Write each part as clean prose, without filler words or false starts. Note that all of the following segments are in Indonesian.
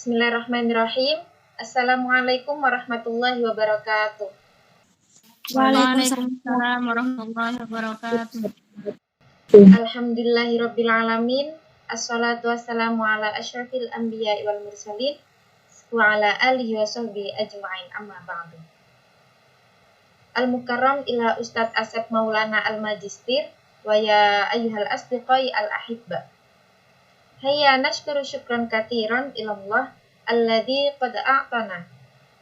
Bismillahirrahmanirrahim. Assalamualaikum warahmatullahi wabarakatuh. Waalaikumsalam warahmatullahi wabarakatuh. Alhamdulillahirabbil alamin. Assalatu wassalamu ala asyrafil anbiya'i wal mursalin wa ala alihi wa sahbihi ajma'in, amma ba'du. Al-Mukarram ila Ustadz Asep Maulana Al-Majistir wa ya ayyuhal asdiqai al-ahibba. Hayya nashkuru syukran katsiran ilallah alladzi qad a'tana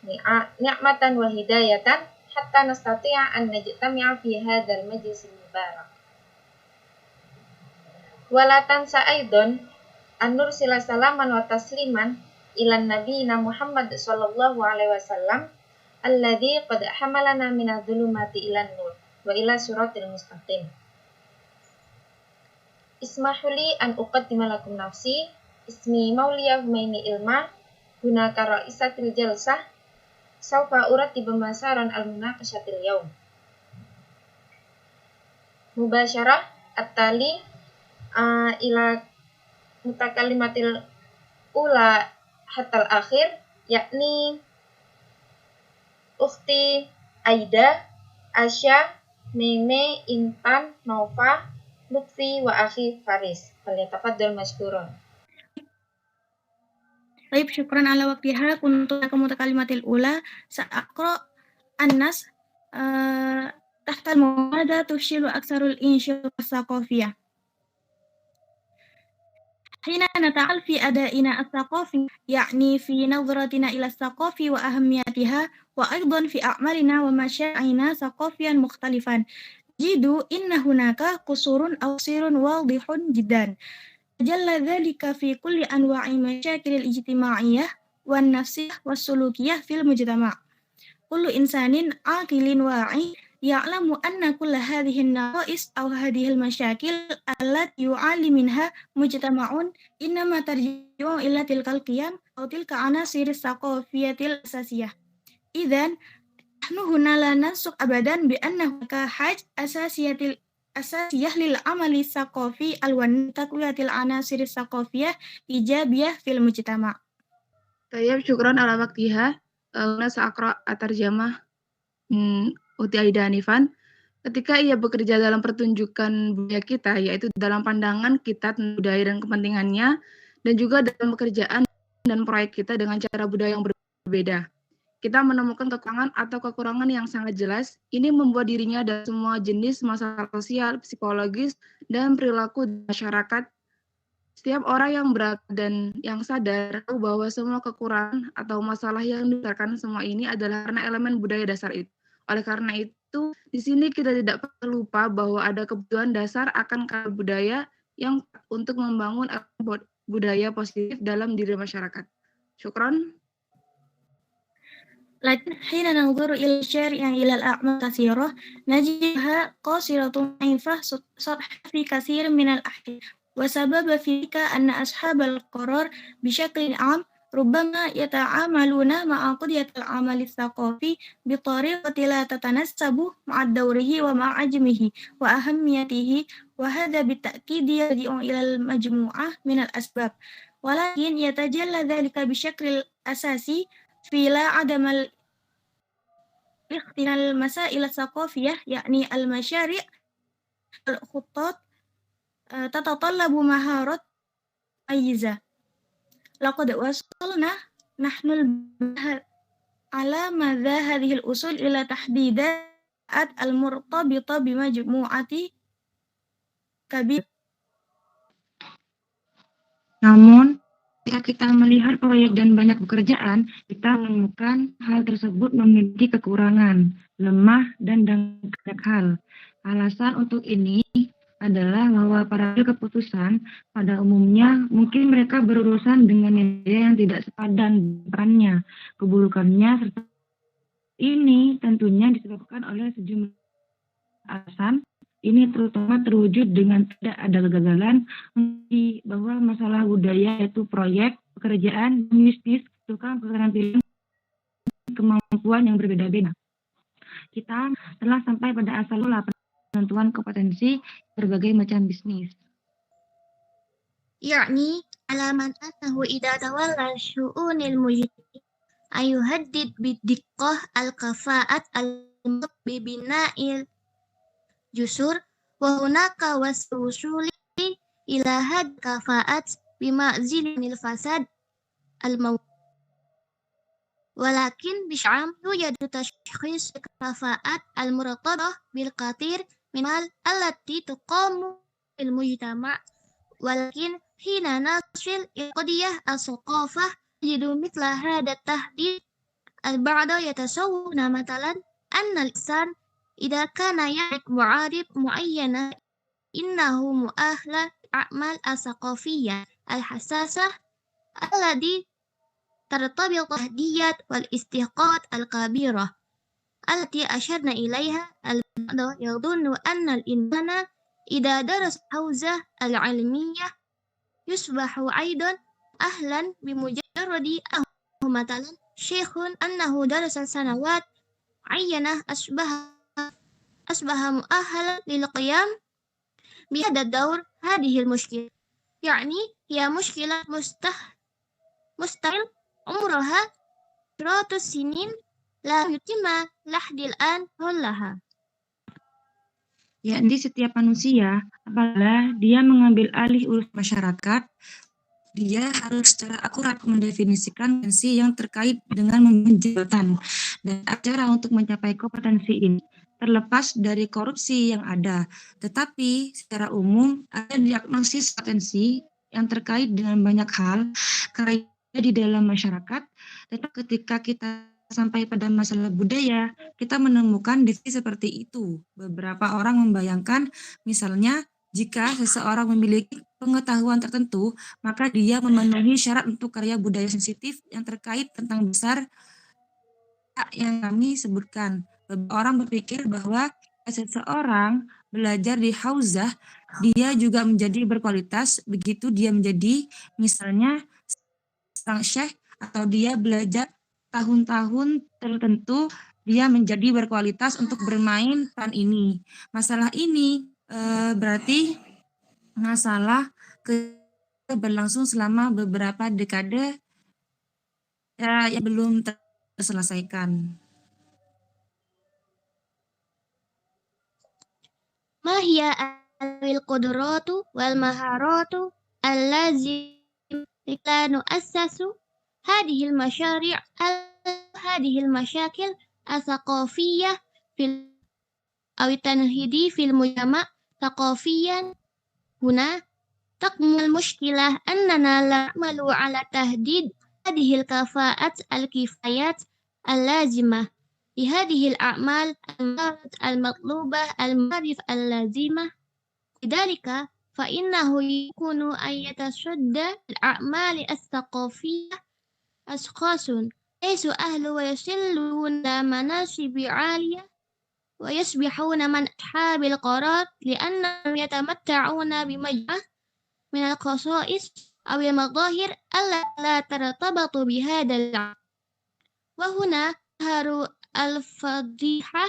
ni'matan wa hidayatan hatta nastati'a an najtami'a fi hadzal majlisil mubarak. Walatan sa'aidon an-nursila salaman wa tasliman ilan nabiyina Muhammad sallallahu alaihi wasallam alladzi qad hamalana minadh dhulumati ilan nur wa ila siratil mustaqim. Ismahuli an uqaddima lakum nafsi ismi Mauliya Humaini Ilma hunaka ra'isatil jalsah sawfa uratibu masaran al-munaqashatil yaum. Mubasyarah at-tali ila mutakalimatil ula hatal akhir, yakni Ukhti Aida, Asya, Meme, Intan, Nova, Lutfi, wa akhi Faris. Falyatafaddal mashkurun. Baik, syukran ala waktiha untuk mutakalimatil ula sa'aqra an-nas tahta al-mu'ada tushilu aksarul insya as-saqafiyah. حين نتعال في أدائنا الثقافي يعني في نظرتنا إلى الثقافة وأهميتها وأيضا في أعمالنا ومشاعرنا ثقافيا مختلفا نجد إن هناك قصور أو تقصير واضح جدا جل ذلك في كل أنواع المشاكل الاجتماعية والنفسية والسلوكية في المجتمع. كل إنسان عاقل واعي يعلم أن كل هذه النقائص أو هذه المشاكل التي يعاني منها مجتمع إنما ترجع إلى تلك القيم أو تلك عناصر الثقافية الأساسية. إذن نحن هنا لا ننسق أبدا بأن هناك حاجة أساسية للعمل الثقافي وتقوية العناصر الثقافية إيجابية في المجتمع. Tayyib, syukran ala waktiha. Sa'aqra at-tarjamah Uti Aida Hanifan. Ketika ia bekerja dalam pertunjukan budaya kita, yaitu dalam pandangan kita tentang budaya dan kepentingannya, dan juga dalam pekerjaan dan proyek kita dengan cara budaya yang berbeda. Kita menemukan kekurangan atau kekurangan yang sangat jelas. Ini membuat dirinya dari semua jenis masalah sosial, psikologis, dan perilaku masyarakat. Setiap orang yang berakal dan yang sadar tahu bahwa semua kekurangan atau masalah yang dibesarkan semua ini adalah karena elemen budaya dasar itu. Oleh karena itu, di sini kita tidak perlu lupa bahwa ada kebutuhan dasar akan budaya yang untuk membangun budaya positif dalam diri masyarakat. Syukron. لكن حين ننظر إلى الشارع إلى الأعمال كثيرة نجدها قاصرة ضعيفة سطح في كثير من الأحيان وسبب في ذلك أن أصحاب القرار بشكل عام ربما يتعاملون مع قضية العمل الثقافي بطريقة لا تتناسب مع دوره ومع حجمه وأهميته وهذا بالتأكيد يرجع إلى المجموعة من الأسباب ولكن يتجلى ذلك بشكل أساسي في لا عدم الاختلاف المسائل الثقافية يعني المشاريع الخطط تتطلب مهارات مميزة. لقد وصلنا نحن على مدى هذه الأصول إلى تحديدات المرتبطة بمجموعة كبيرة. Namun, ketika kita melihat proyek dan banyak pekerjaan, kita menemukan hal tersebut memiliki kekurangan, lemah, dan banyak hal. Alasan untuk ini adalah bahwa para keputusan pada umumnya mungkin mereka berurusan dengan media yang tidak sepadan perannya, keburukannya, serta ini tentunya disebabkan oleh sejumlah alasan. Ini terutama terwujud dengan tidak ada kegagalan bahwa masalah budaya yaitu proyek, pekerjaan, bisnis, tukang keterampilan, kemampuan yang berbeda-beda. Kita telah sampai pada asal mula penentuan kompetensi berbagai macam bisnis. يعني على من أنه إذا تولى شؤون المجتمع أن يهدد بالدقة الكفاءة المطلوب ببناء الجسور، وهناك وصول إلى هذه الكفاءة بمعزل عن الفساد الموجود. ولكن بشعام يوجد تشخيص الكفاءات المرتبطة بالكثير من التي تقام في المجتمع، ولكن حين نصل إلى قضية الثقافة نجد مثل هذا التحديد. البعض يتصورون مثلا أن الإنسان إذا كان يملك معارف معينة إنه مؤهل للأعمال الثقافية الحساسة التي ترتبط بالتحديات والاستحقاقات الكبيرة التي أشرنا إليها. البعض يظن أن الإنسان إذا درس الحوزة العلمية يصبح أيضا أهلا بمجرد أنه مثلا شيخ أنه درس سنوات معينة أصبح مؤهلا للقيام بهذا الدور. هذه المشكلة يعني هي مشكلة مستقل عمرها عشرات السنين لا يتم لحد الآن حلها. Yakni setiap manusia, apabila dia mengambil alih urus masyarakat, dia harus secara akurat mendefinisikan kompetensi yang terkait dengan jabatan dan cara untuk mencapai kompetensi ini, terlepas dari korupsi yang ada. Tetapi secara umum ada diagnosis potensi yang terkait dengan banyak hal karena di dalam masyarakat. Tetapi ketika kita sampai pada masalah budaya, kita menemukan definisi seperti itu. Beberapa orang membayangkan, misalnya, jika seseorang memiliki pengetahuan tertentu, maka dia memenuhi syarat untuk karya budaya sensitif yang terkait tentang besar yang kami sebutkan. Beberapa orang berpikir bahwa seseorang belajar di hauzah, dia juga menjadi berkualitas, begitu dia menjadi misalnya sang syekh atau dia belajar tahun-tahun tertentu, dia menjadi berkualitas untuk bermain peran ini. Masalah ini berarti masalah berlangsung selama beberapa dekade yang belum terselesaikan. ما هي القدرات والمهارات اللازمة لكي نؤسس هذه المشاريع هذه المشاكل الثقافية أو التنهيدي في المجتمع ثقافيا؟ هنا تكمن المشكلة أننا لا نعمل على تحديد هذه الكفاءات الكفايات اللازمة لهذه الأعمال المطلوبة المعارف اللازمة. لذلك فإنه يمكن أن يتصدى الأعمال الثقافية أشخاص ليسوا أهل ويصلون إلى مناصب عالية ويصبحون من أصحاب القرار لأنهم يتمتعون بمجموعة من الخصائص أو المظاهر التي لا ترتبط بهذا العمل. وهنا تظهر الفضيحة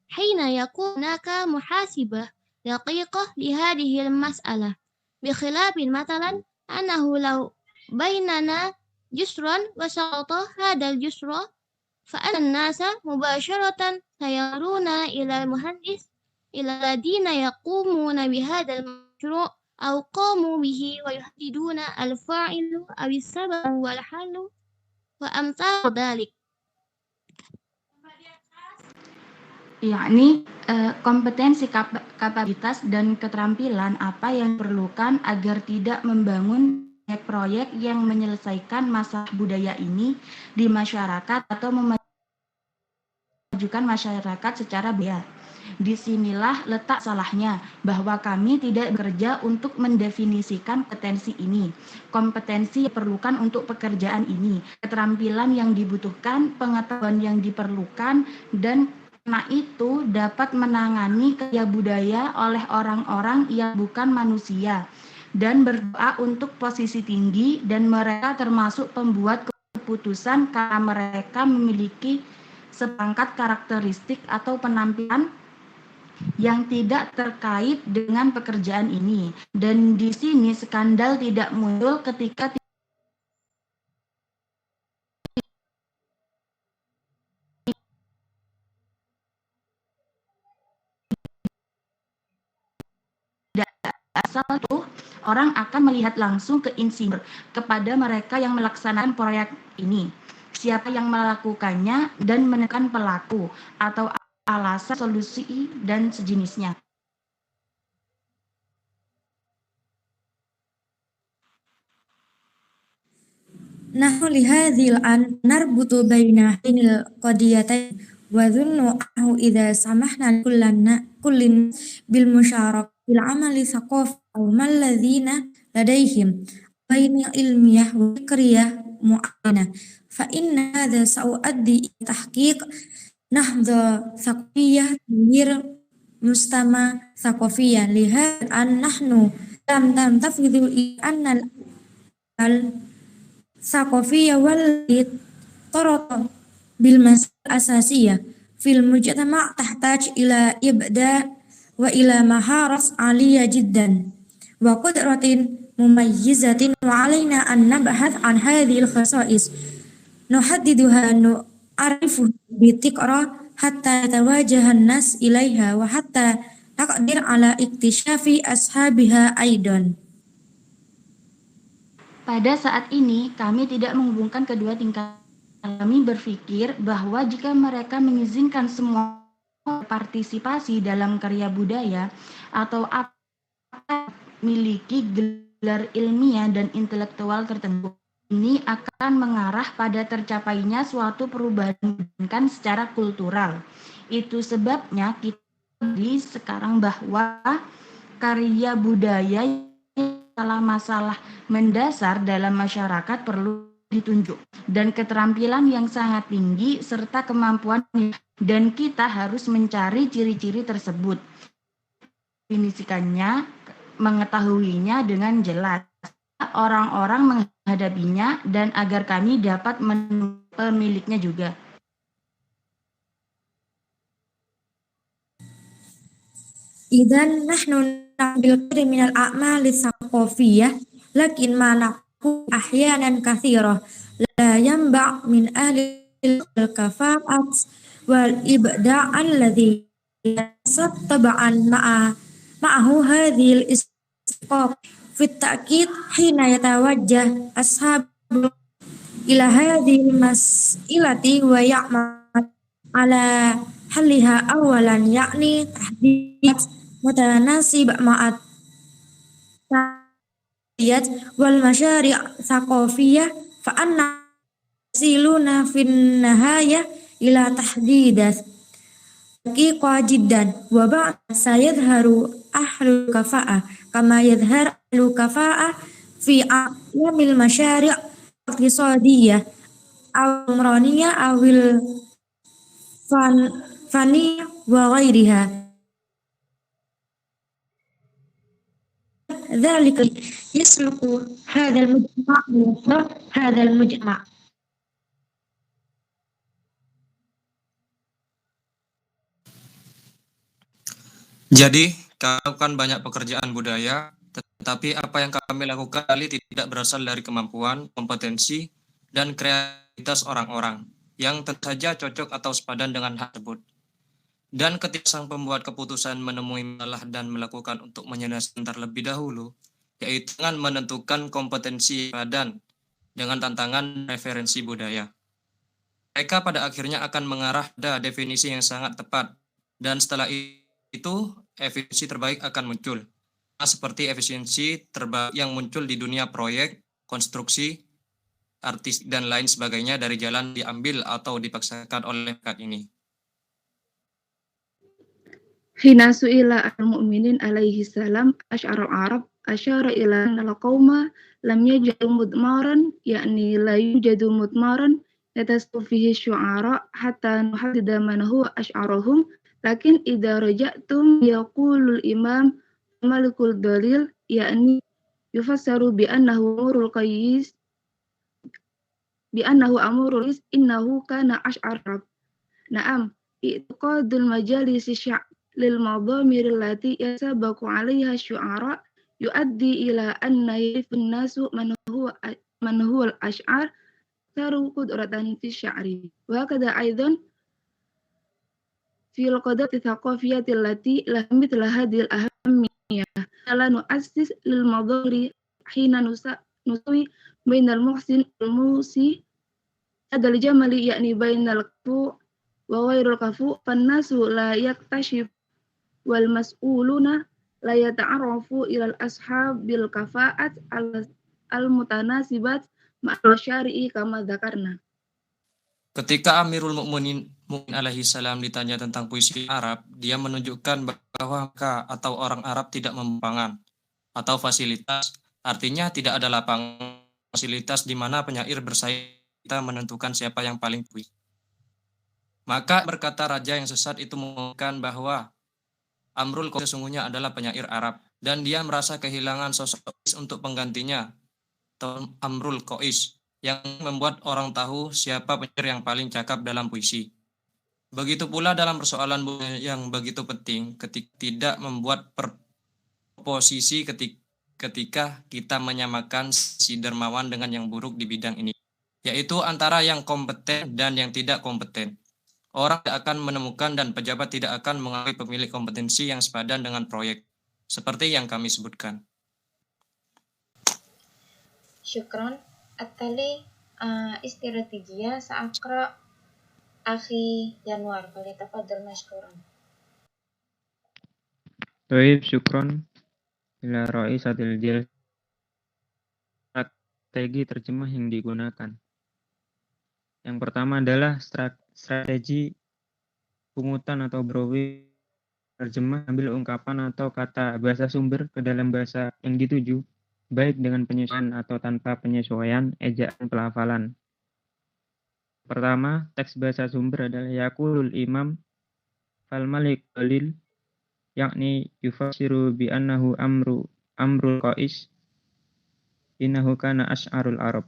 حين يكون هناك محاسبة دقيقة لهذه المسألة، بخلاف مثلا أنه لو بيننا جسرا وسقط هذا الجسر فأن الناس مباشرة سيرون إلى المهندس إلى الذين يقومون بهذا المشروع أو قاموا به ويحددون الفاعل أو السبب والحل وأمثال ذلك. Yakni kompetensi, kapabilitas, dan keterampilan apa yang diperlukan agar tidak membangun proyek yang menyelesaikan masalah budaya ini di masyarakat atau memajukan masyarakat secara budaya. Disinilah letak salahnya, bahwa kami tidak bekerja untuk mendefinisikan kompetensi ini. Kompetensi diperlukan untuk pekerjaan ini, keterampilan yang dibutuhkan, pengetahuan yang diperlukan, dan karena itu dapat menangani karya budaya oleh orang-orang yang bukan manusia dan berdoa untuk posisi tinggi, dan mereka termasuk pembuat keputusan karena mereka memiliki seperangkat karakteristik atau penampilan yang tidak terkait dengan pekerjaan ini. Dan di sini skandal tidak muncul ketika asal tuh orang akan melihat langsung ke insinyur, kepada mereka yang melaksanakan proyek ini, siapa yang melakukannya dan menekan pelaku atau alasan solusi dan sejenisnya. نحن لهذه الآن نربط بين هذين القضيتين وظن أنه إذا سمحنا كل بالمشاركة في العمل الثقافي أو ما الذين لديهم بين علمية وفكرية معينة فإن هذا سيؤدي إلى تحقيق نهضة ثقافية تغيير مجتمع ثقافيا. لهذا الآن نحن لم ننتفض إلى أن الثقافية والتي ترتبط بالمسائل الأساسية في المجتمع تحتاج إلى إبداع وإلى مهارة عالية جدا وقدرة مميزة، وعلينا أن نبحث عن هذه الخصائص نحددها نعرفها بتكرة حتى يتوجه الناس إليها وحتى نقدر على اكتشاف أصحابها أيضا. Pada saat ini, kami tidak menghubungkan kedua tingkatan. Kami berpikir bahwa jika mereka mengizinkan semua partisipasi dalam karya budaya atau apa memiliki gelar ilmiah dan intelektual tertentu, ini akan mengarah pada tercapainya suatu perubahan secara kultural. Itu sebabnya kita beri sekarang bahwa karya budaya masalah mendasar dalam masyarakat perlu ditunjuk dan keterampilan yang sangat tinggi serta kemampuan, dan kita harus mencari ciri-ciri tersebut, definisikannya, mengetahuinya dengan jelas, orang-orang menghadapinya, dan agar kami dapat pemiliknya juga. إذن نحن نعمل كثير من الأعمال الثقافية لكن ما نقول أحيانا كثيرة لا ينبع من أهل الكفاءة والإبداع الذي يحصل طبعا معه هذه الاستحقاق. في التأكيد حين يتوجه أصحاب إلى هذه المسألة ويعمل على حلها أولا يعني تحديد متناسب مع التعبيرات والمشاريع الثقافية فأن يصلون في النهاية إلى تحديدات دقيقة جدا، وبعد سيظهر أهل الكفاءة كما يظهر أهل الكفاءة في عالم المشاريع الاقتصادية أو العمرانية أو الفنية وغيرها. ذلك يسلك هذا المجتمع ويصلح هذا المجتمع. Jadi, kami lakukan banyak pekerjaan budaya, tetapi apa yang kami lakukan tidak berasal dari kemampuan, kompetensi, dan kreativitas orang-orang yang tentu saja cocok atau sepadan dengan hal tersebut. Dan ketika sang pembuat keputusan menemui masalah dan melakukan untuk menyelesaikan terlebih dahulu, yaitu dengan menentukan kompetensi padan dengan tantangan referensi budaya. Mereka pada akhirnya akan mengarah pada definisi yang sangat tepat, dan setelah itu efisiensi terbaik akan muncul, seperti efisiensi terbaik yang muncul di dunia proyek, konstruksi, artis, dan lain sebagainya dari jalan diambil atau dipaksakan oleh masyarakat ini. Hina su'ila al-mu'minin alaihi salam asy'ar al-arab asyara ila anna al-qawma lam yaj'alu mudmaran yakni la yujadu mudmaran yatasu fihi syu'ara hatta nuhaddida man huwa asy'aruhum, lakin idza raja'tum yaqulul imam malikul dalil yakni yufassaru bi annahu amrul qayyis bi annahu amrul innahu kana asy'ar. Na'am, i'tiqadul majalis lil madhamir allati yasabaqu 'alaiha syu'ara yuaddi ila anna yarifun nasu man huwa al-ash'ar saru qudratan fi sya'ri wa kada aidan fil qadati thaqafiyati allati la mithla hadhil ahammiyah la nu'assis lil madhari hina nusawi bainal muhsin wal musi adal jamali yakni bainal kafu wa ghairul kafu fannasu la yaktashif wal mas'uluna la yata'arafu ilal ashab bil kafa'at al mutanasibat ma'al syari'i kama dzakarna. Ketika Amirul Mukminin alaihi salam ditanya tentang puisi Arab, dia menunjukkan bahwa mereka atau orang Arab tidak mempangan atau fasilitas, artinya tidak ada lapangan fasilitas di mana penyair bersaing kita menentukan siapa yang paling puisi. Maka berkata raja yang sesat itu mengatakan bahwa Amrul Qais sesungguhnya adalah penyair Arab dan dia merasa kehilangan sosok untuk penggantinya, Amrul Qais, yang membuat orang tahu siapa penyair yang paling cakap dalam puisi. Begitu pula dalam persoalan yang begitu penting ketika tidak membuat posisi ketika kita menyamakan si dermawan dengan yang buruk di bidang ini, yaitu antara yang kompeten dan yang tidak kompeten. Orang tidak akan menemukan dan pejabat tidak akan mengakui pemilik kompetensi yang sepadan dengan proyek, seperti yang kami sebutkan. Syukron. At-tali istirahatiyah sa'aqra akhi Januar falyatafaddal mashkuran. Baik, syukron ila ra'isatil jil. Strategi terjemah yang digunakan. Yang pertama adalah strategi pungutan atau browing. Terjemah ambil ungkapan atau kata bahasa sumber ke dalam bahasa yang dituju, baik dengan penyesuaian atau tanpa penyesuaian ejaan pelafalan. Pertama, teks bahasa sumber adalah yaqulul imam fal malik qalil, yakni yufasiru bi annahu amrul qais innahu kana asy'arul arab.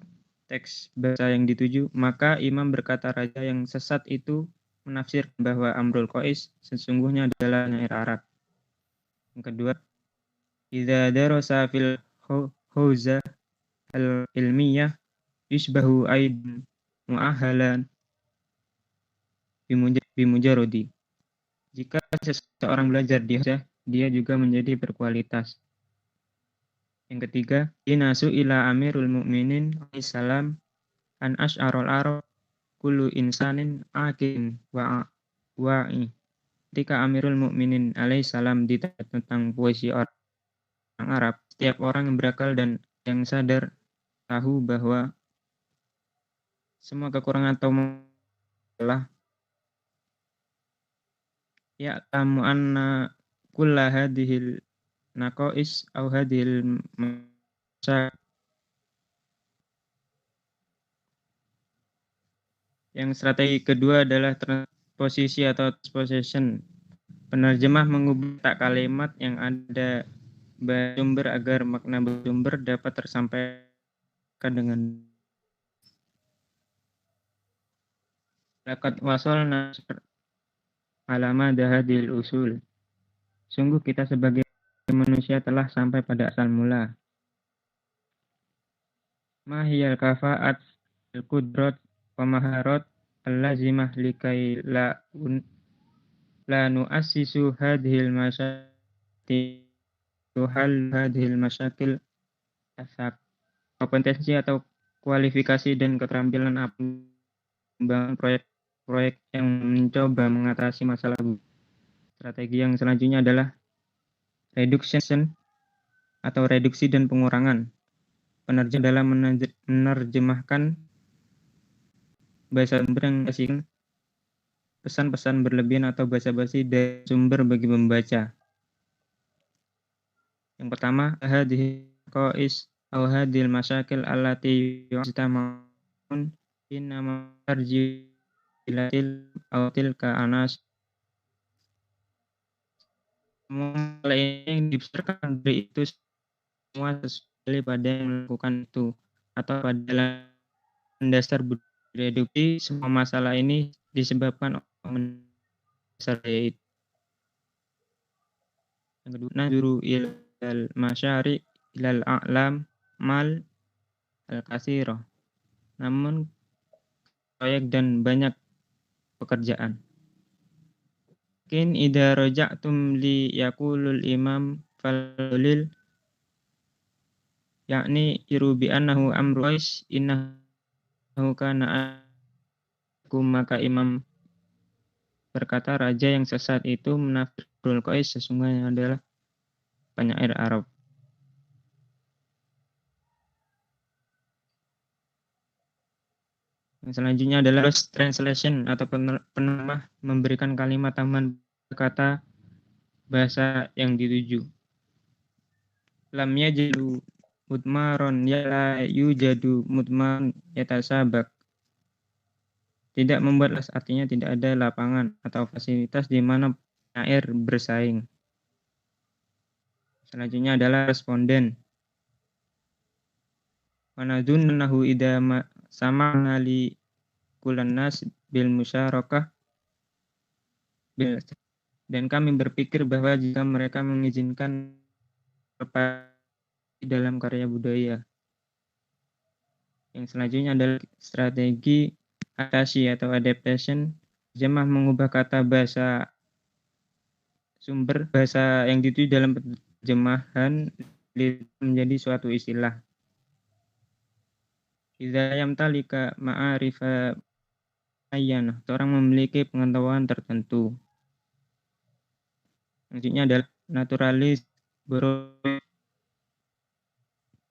Teks bahasa yang dituju, maka imam berkata raja yang sesat itu menafsirkan bahwa Amrul Qais sesungguhnya adalah penyair Arab. Yang kedua, idza darasa fil hauza al-ilmiyah yusbahu aidan mu'ahhalan bimujarrodi. Jika seseorang belajar di hauza, dia juga menjadi berkualitas. Yang ketiga, inasu ila Amirul Mukminin alaihi salam an asy'arul arab kullu insanin aqin wa'i. Ketika Amirul Mukminin alaihi salam ditanya tentang puisi orang Arab, setiap orang yang berakal dan yang sadar tahu bahwa semua kekurangan atau adalah ya tamu anna kulla hadhil naqais au hadhil masa. Yang strategi kedua adalah transposisi atau transposition. Penerjemah mengubah tak kalimat yang ada bahasa sumber agar makna sumber dapat tersampaikan dengan laqad wasalna alama dahadil usul. Sungguh kita sebagai manusia telah sampai pada asal mula. Mahiyal kafa'at al-qudrat pemaharat al-lazimah likai la nu'assisu hadhil masyakil hadhil masyakil asak. Kompetensi atau kualifikasi dan keterampilan membangun proyek yang mencoba mengatasi masalah. Strategi yang selanjutnya adalah reduction atau reduksi dan pengurangan. Penerjemah dalam menerjemahkan bahasa sumber yang kasih pesan-pesan berlebihan atau basa-basi dari sumber bagi pembaca. Yang pertama, hadhihi qais aw hadhil masyakil allati yu'tamun inna marji ilatil aw tilka anas. Mulai yang dibesarkan dari itu semua sesuai pada yang melakukan itu atau pada dasar reduksi. Semua masalah ini disebabkan oleh dasar yaitu Yang kedua, najuru ilal masyari ilal a'lam mal al-kasiro. Namun proyek dan banyak pekerjaan. Mungkin idza raja'tum li yaqulul imam falil yakni iru bi annahu amru ais innahu kana akum, maka imam berkata raja yang sesat itu menafsirul qais sesungguhnya adalah penyair Arab. Yang selanjutnya adalah translation atau penerjemah memberikan kalimat tambahan kata bahasa yang dituju. Lam yajadu mudmaron ya yujadu mudman yatasabak. Tidak membuat artinya tidak ada lapangan atau fasilitas di mana penyair bersaing. Selanjutnya adalah responden. Wanadunnahu idza sama'na li kulan nas bil musyarakah bil, dan kami berpikir bahwa jika mereka mengizinkan dalam karya budaya. Yang selanjutnya adalah strategi adaptasi atau adaptation. Jemaah mengubah kata bahasa sumber bahasa yang dituju dalam terjemahan menjadi suatu istilah. Idza yamtalika ma'arifa ayyana, orang memiliki pengetahuan tertentu. Selanjutnya adalah naturalis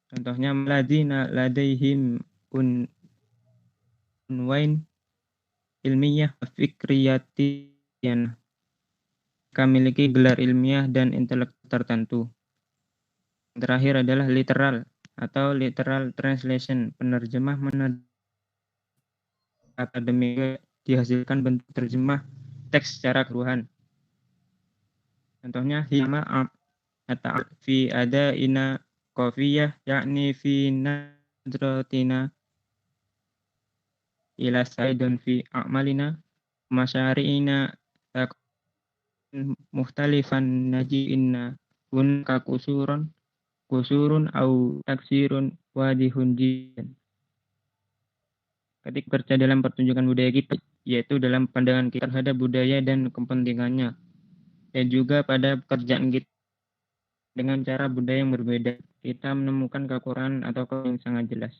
contohnya ladina ladaihim unwain ilmiah fikriyatiyan, memiliki gelar ilmiah dan intelek tertentu. Yang terakhir adalah literal atau literal translation, penerjemah akademik dihasilkan bentuk terjemah teks secara keseluruhan. Contohnya hima atau fi ada ina qafiyah yakni fi nadratina ila saidun fi a'malina masyari'ina mukhtalifan naji'inna hunka kusurun au taksirun wadihun jiddan. Ketika kerja dalam pertunjukan budaya kita, yaitu dalam pandangan kita terhadap budaya dan kepentingannya, dan juga pada pekerjaan kita dengan cara budaya yang berbeda, kita menemukan kekurangan atau yang sangat jelas.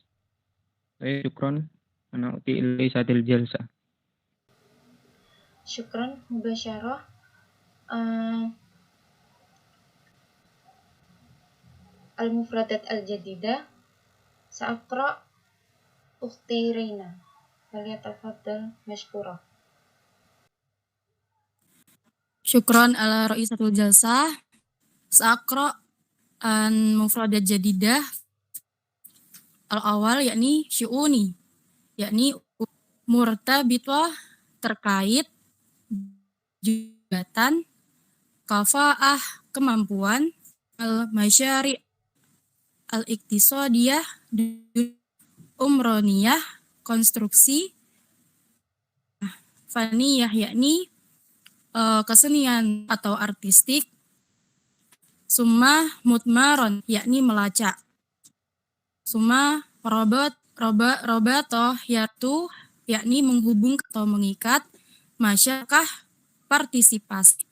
Syukron, ana uti ilai satil jalsa. Syukran mubasyarah. Al-mufradat al-jadidah. Sa'aqra ukhti Reina. Falyatafaddal mashkura. Syukron ala ra'isatul jalsah. Sa'aqra an mufradat jadidah. Al-awal yakni syu'uni, yakni murtabitah terkait, jabatan, kafa'ah kemampuan, al-masyari' al-iktisadiyah, umroniyah konstruksi, faniyah yakni kesenian atau artistik, summa mutmaron yakni melacak, summa robatoh yaitu yakni menghubung atau mengikat, masyakah partisipasi,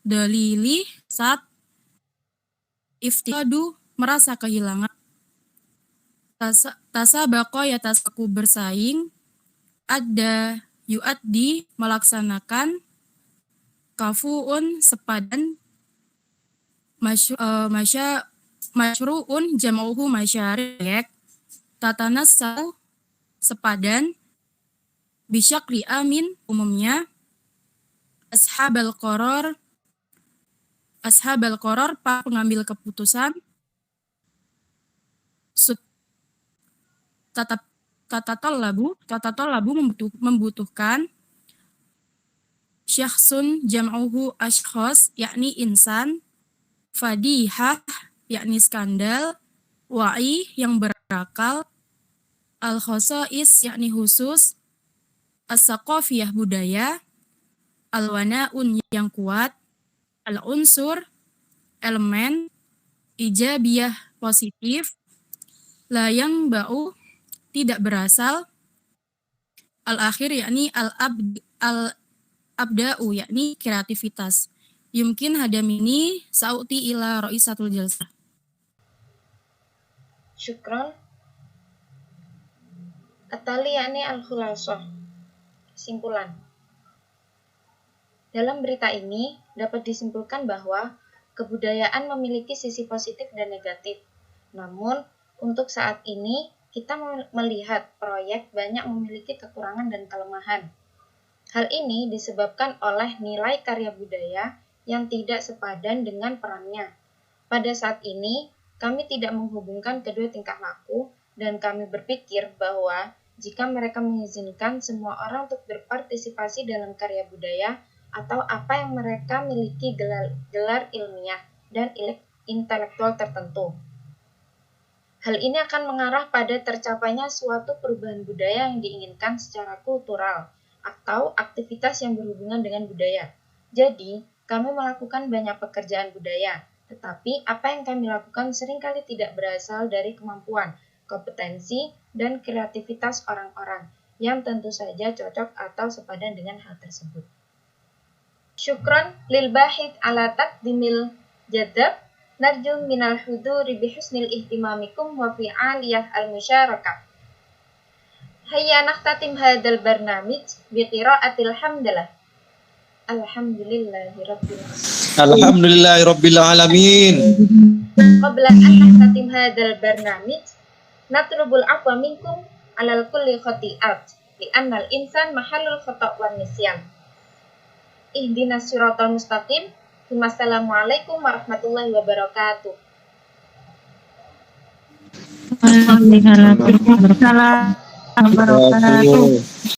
dalili saat iftidadu merasa kehilangan, tasabaqo ya tasaku bersaing, ada yuaddi melaksanakan, kafuun sepadan, masyru'un jam'uhu masyariq, tatanassal sepadan, bisyakli amin umumnya, ashabal qoror para pengambil keputusan, tatatallabu membutuhkan, syakhsun jam'uhu ashkhos yakni insan, fadihah yakni skandal, wa'i yang berakal, al-khosais yakni khusus, as-saqafiyah budaya, al-wana'un yang kuat, al-unsur elemen, ijabiyah positif, la yang ba'u tidak berasal, al-akhir yakni al-abda'u yakni kreativitas. Yumkin hadamini sauti ila ra'isatul jalsah. Syukron. Atali yakni al-khulasah. Kesimpulan. Dalam berita ini dapat disimpulkan bahwa kebudayaan memiliki sisi positif dan negatif. Namun, untuk saat ini kita melihat proyek banyak memiliki kekurangan dan kelemahan. Hal ini disebabkan oleh nilai karya budaya yang tidak sepadan dengan perannya. Pada saat ini, kami tidak menghubungkan kedua tingkah laku dan kami berpikir bahwa jika mereka mengizinkan semua orang untuk berpartisipasi dalam karya budaya atau apa yang mereka miliki gelar ilmiah dan intelektual tertentu. Hal ini akan mengarah pada tercapainya suatu perubahan budaya yang diinginkan secara kultural atau aktivitas yang berhubungan dengan budaya. Jadi, kami melakukan banyak pekerjaan budaya, tetapi apa yang kami lakukan seringkali tidak berasal dari kemampuan, kompetensi, dan kreativitas orang-orang yang tentu saja cocok atau sepadan dengan hal tersebut. Syukron lil bahith ala taqdimil jadab. Narju minal huduri bihusnil ihtimamikum wa fi'aliyah al-musyarakah. Hayya nakhtatim hadal barnamij biqira'atil hamdalah. Alhamdulillahirabbil alamin. Qabla an nakhtatim hadal barnamij natlubul afwa minkum alal kulli khati'at li'annal insan mahallul khata' wan nisyan. Ihdinas siratal mustaqim. Wassalamualaikum warahmatullahi wabarakatuh. Waalaikumsalam warahmatullahi wabarakatuh.